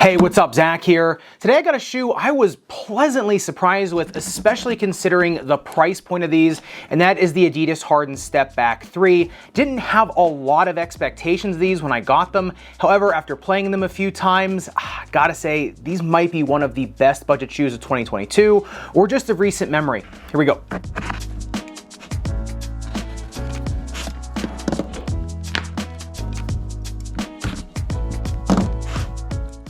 Hey, what's up? Zach here. Today I got a shoe I was pleasantly surprised with, especially considering the price point of these, and that is the adidas Harden Stepback 3. Didn't have a lot of expectations of these when I got them. However, after playing them a few times, gotta say, these might be one of the best budget shoes of 2022, or just of recent memory. Here we go.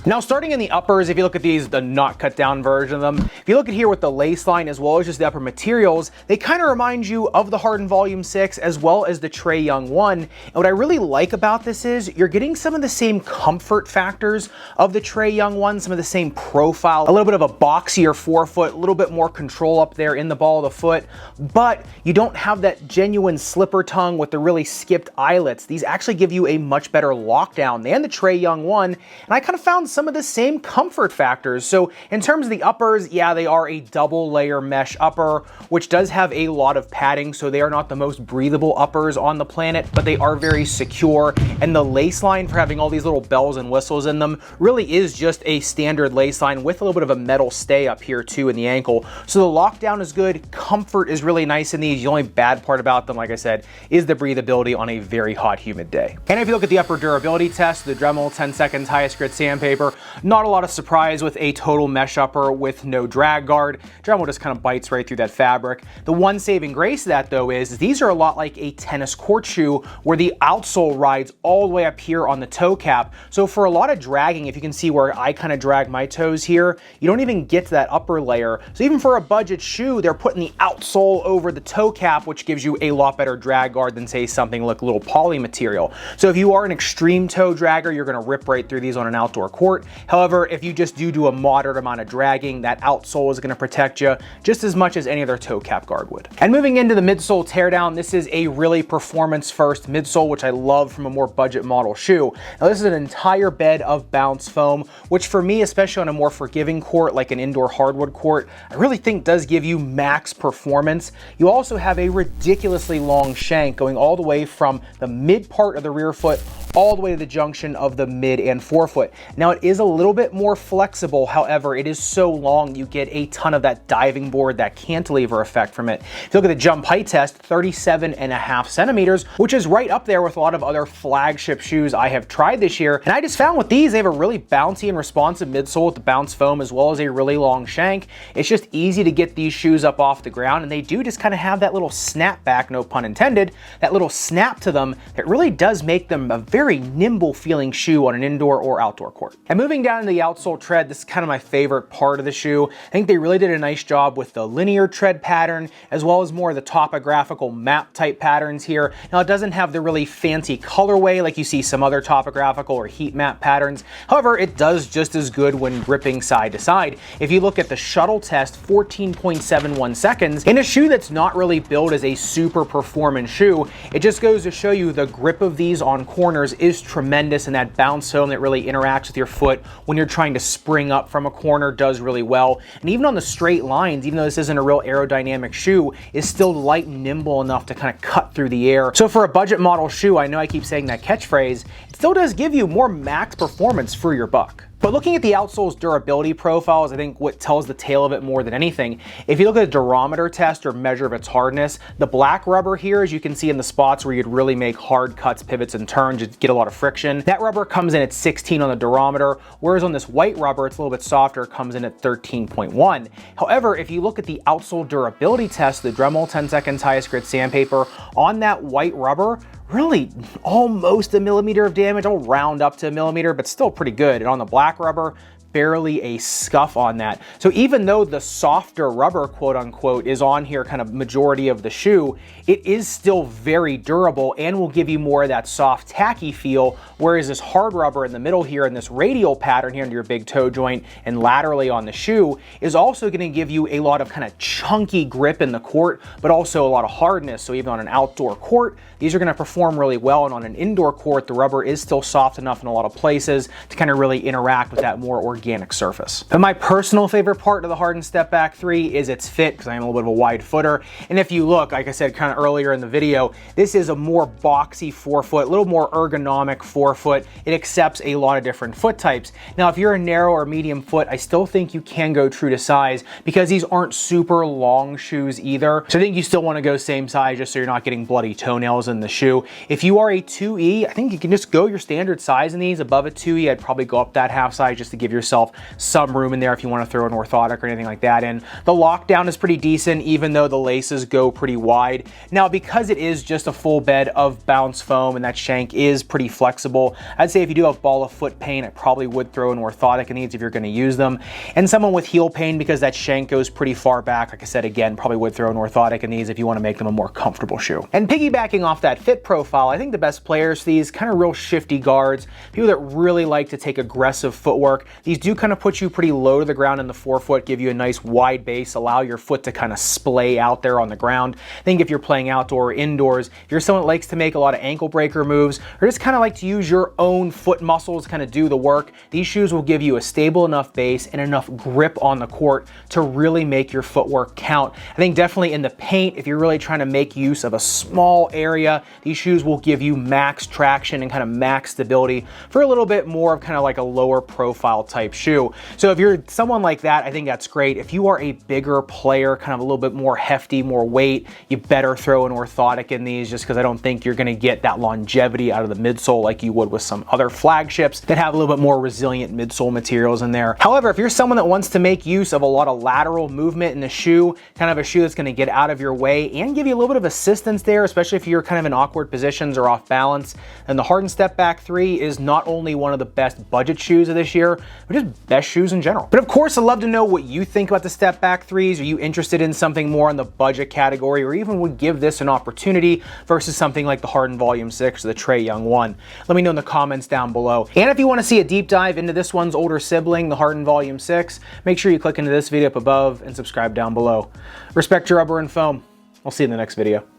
Now, starting in the uppers, if you look at these, the not cut down version of them, if you look at here with the lace line as well as just the upper materials, they kind of remind you of the Harden Volume 6 as well as the Trae Young 1. And what I really like about this is you're getting some of the same comfort factors of the Trae Young 1, some of the same profile, a little bit of a boxier forefoot, a little bit more control up there in the ball of the foot, but you don't have that genuine slipper tongue with the really skipped eyelets. These actually give you a much better lockdown than the Trae Young 1, and I kind of found some of the same comfort factors. So in terms of the uppers, yeah, they are a double layer mesh upper, which does have a lot of padding, so they are not the most breathable uppers on the planet, but they are very secure. And the lace line, for having all these little bells and whistles in them, really is just a standard lace line with a little bit of a metal stay up here too in the ankle. So the lockdown is good, comfort is really nice in these. The only bad part about them, like I said, is the breathability on a very hot, humid day. And if you look at the upper durability test, the Dremel 10 seconds highest grit sandpaper, not a lot of surprise with a total mesh upper with no drag guard. Dremel just kind of bites right through that fabric. The one saving grace of that though is these are a lot like a tennis court shoe where the outsole rides all the way up here on the toe cap. So for a lot of dragging, if you can see where I kind of drag my toes here, you don't even get to that upper layer. So even for a budget shoe, they're putting the outsole over the toe cap, which gives you a lot better drag guard than say something like a little poly material. So if you are an extreme toe dragger, you're gonna rip right through these on an outdoor court. However, if you just do a moderate amount of dragging, that outsole is going to protect you just as much as any other toe cap guard would. And moving into the midsole teardown, this is a really performance first midsole, which I love from a more budget model shoe. Now this is an entire bed of bounce foam, which for me, especially on a more forgiving court like an indoor hardwood court, I really think does give you max performance. You also have a ridiculously long shank going all the way from the mid part of the rear foot all the way to the junction of the mid and forefoot. Now it is a little bit more flexible, however, it is so long you get a ton of that diving board, that cantilever effect from it. If you look at the jump height test, 37.5 centimeters, which is right up there with a lot of other flagship shoes I have tried this year. And I just found with these, they have a really bouncy and responsive midsole with the bounce foam as well as a really long shank. It's just easy to get these shoes up off the ground, and they do just kind of have that little snap back, no pun intended, that little snap to them that really does make them a very nimble feeling shoe on an indoor or outdoor court. And moving down to the outsole tread, this is kind of my favorite part of the shoe. I think they really did a nice job with the linear tread pattern as well as more of the topographical map type patterns here. Now it doesn't have the really fancy colorway like you see some other topographical or heat map patterns. However, it does just as good when gripping side to side. If you look at the shuttle test, 14.71 seconds in a shoe that's not really built as a super performance shoe. It just goes to show you the grip of these on corners is tremendous, and that bounce foam that really interacts with your foot when you're trying to spring up from a corner does really well. And even on the straight lines, even though this isn't a real aerodynamic shoe, is still light and nimble enough to kind of cut through the air. So for a budget model shoe, I know I keep saying that catchphrase, it still does give you more max performance for your buck. But looking at the outsole's durability profile is I think what tells the tale of it more than anything. If you look at a durometer test or measure of its hardness, the black rubber here, as you can see in the spots where you'd really make hard cuts, pivots, and turns, you'd get a lot of friction. That rubber comes in at 16 on the durometer, whereas on this white rubber, it's a little bit softer, it comes in at 13.1. However, if you look at the outsole durability test, the Dremel 10 seconds highest grit sandpaper, on that white rubber, really almost a millimeter of damage. I'll round up to a millimeter, but still pretty good. And on the black rubber, barely a scuff on that. So even though the softer rubber, quote unquote, is on here kind of majority of the shoe, it is still very durable and will give you more of that soft tacky feel, whereas this hard rubber in the middle here and this radial pattern here into your big toe joint and laterally on the shoe is also going to give you a lot of kind of chunky grip in the court, but also a lot of hardness. So even on an outdoor court, these are going to perform really well, and on an indoor court, the rubber is still soft enough in a lot of places to kind of really interact with that more organic organic surface. But my personal favorite part of the Harden Stepback 3 is its fit, because I am a little bit of a wide footer. And if you look, like I said kind of earlier in the video, this is a more boxy forefoot, a little more ergonomic forefoot. It accepts a lot of different foot types. Now, if you're a narrow or medium foot, I still think you can go true to size because these aren't super long shoes either. So I think you still want to go same size just so you're not getting bloody toenails in the shoe. If you are a 2E, I think you can just go your standard size in these. Above a 2E, I'd probably go up that half size just to give yourself some room in there if you want to throw an orthotic or anything like that in. The lockdown is pretty decent, even though the laces go pretty wide. Now, because it is just a full bed of bounce foam and that shank is pretty flexible, I'd say if you do have ball of foot pain, I probably would throw an orthotic in these if you're going to use them. And someone with heel pain, because that shank goes pretty far back, like I said, again, probably would throw an orthotic in these if you want to make them a more comfortable shoe. And piggybacking off that fit profile, I think the best players for these kind of real shifty guards, people that really like to take aggressive footwork. These do kind of put you pretty low to the ground in the forefoot, give you a nice wide base, allow your foot to kind of splay out there on the ground. I think if you're playing outdoor or indoors, if you're someone that likes to make a lot of ankle breaker moves, or just kind of like to use your own foot muscles to kind of do the work, these shoes will give you a stable enough base and enough grip on the court to really make your footwork count. I think definitely in the paint, if you're really trying to make use of a small area, these shoes will give you max traction and kind of max stability for a little bit more of kind of like a lower profile type shoe. So if you're someone like that, I think that's great. If you are a bigger player, kind of a little bit more hefty, more weight, you better throw an orthotic in these, just because I don't think you're going to get that longevity out of the midsole like you would with some other flagships that have a little bit more resilient midsole materials in there. However, if you're someone that wants to make use of a lot of lateral movement in the shoe, kind of a shoe that's going to get out of your way and give you a little bit of assistance there, especially if you're kind of in awkward positions or off balance, then the Harden Stepback 3 is not only one of the best budget shoes of this year, but just best shoes in general. But of course, I'd love to know what you think about the Stepback 3s. Are you interested in something more in the budget category, or even would give this an opportunity versus something like the Harden Volume 6 or the Trae Young 1? Let me know in the comments down below. And if you want to see a deep dive into this one's older sibling, the Harden Volume 6, make sure you click into this video up above and subscribe down below. Respect your rubber and foam. I'll see you in the next video.